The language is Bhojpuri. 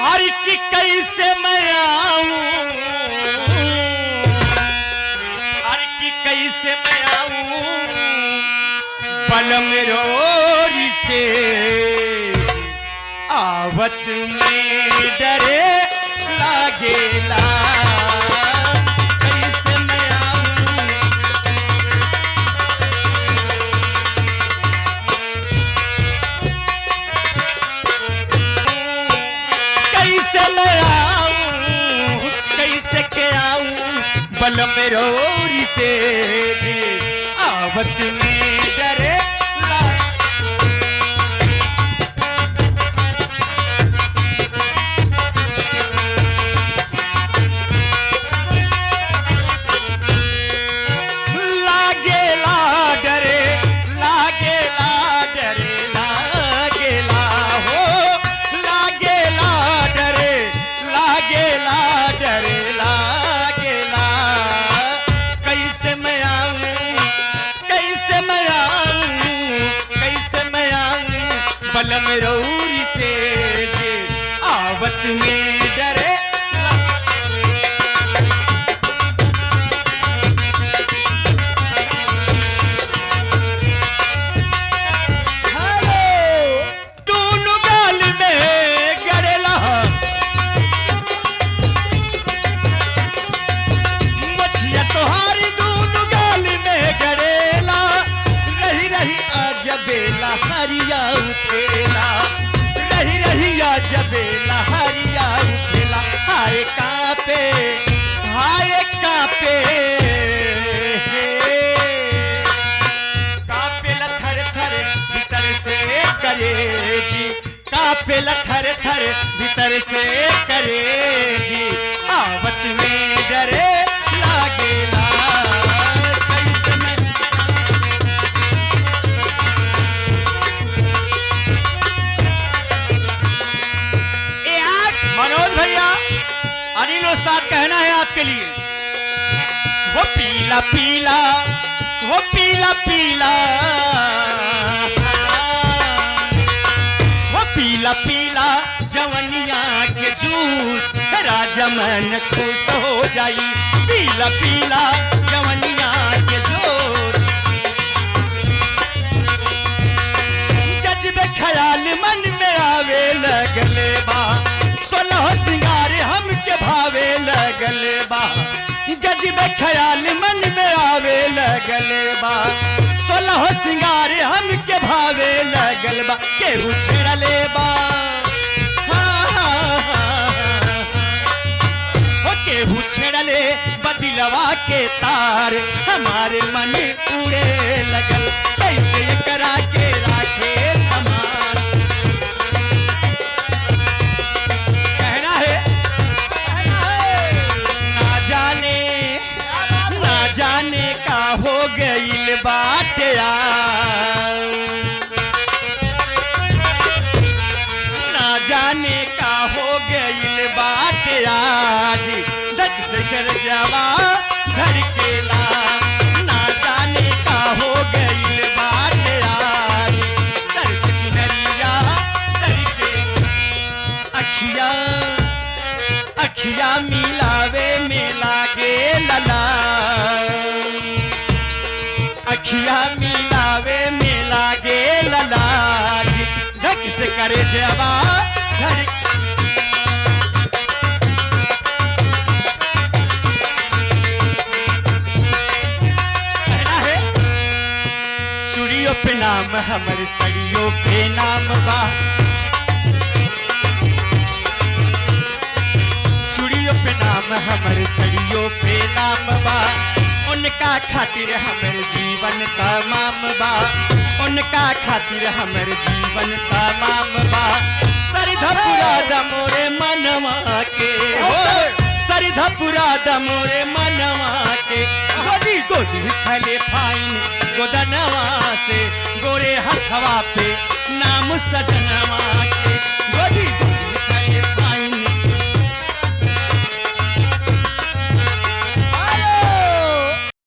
हर की कैसे मैं आऊं, हर की कैसे मैं आऊं बलम रोरी से आवत में डरे लागेला। कैसे मैं आऊं, कैसे मैं आऊं, कैसे के आऊं बलम रोरी से जी आवत में डरे बलम रोरी से जे आवत में डरे। हेलो दोनों गाल में गड़ेला, मछिया तोहारी दोनों गाल में गड़ेला। रही रही आजबेला हरिया उठेला, रही रही आजबेला हरिया उठेला। हाय कांपे, हाय कांपे, कांपेला थर थर भीतर से करे जी, कांपेला थर थर भीतर से करे जी आवत में डरे लागेला। मनोज भैया, अनिल उस्ताद कहना है आपके लिए, वो पीला पीला, वो पीला पीला, वो पीला पीला जवनिया के जूस राजा मन खुश हो जाई। पीला पीला जवनिया के जूस गजब ख्याल मन में आवे लगले बा, सोलह सिंगार हमके भावे लगले बा। गजब ख्याल मन में आवे लगले बा, सोलह सिंगार हमके भावे लगल बा। केहू छेड़ले बा, हो केहू छेड़ले बदिलवा के तार हमारे मन उड़े लगल। कैसे करा के राखे समान, जाने का हो गईल बाटे ना जाने का हो गईल बाटे आज धक से चढ़ जावा धड़केला। ना जाने का हो गईल बाटे आज सर से चुनरिया सर के अखिया, अखिया मिलावे में लागे लला, अखिया मिलावे में लागे ललाज धक से करे जवा धड़। है चूड़ियों पे नाम हमर सड़ियों पे नाम बा, चूड़ियों पे नाम हमर सड़ियों पे नाम बा। उनका खातिर हमर जीवन तमाम बा, उनका खातिर हमर जीवन तमाम बा। सरधा पूरा दमोरे मनवा के, हो सरधा पूरा दमोरे मनवा के। गोदी गोदी खले फाइन गोदनवा से गोरे हथवा पे नाम सजनवा के।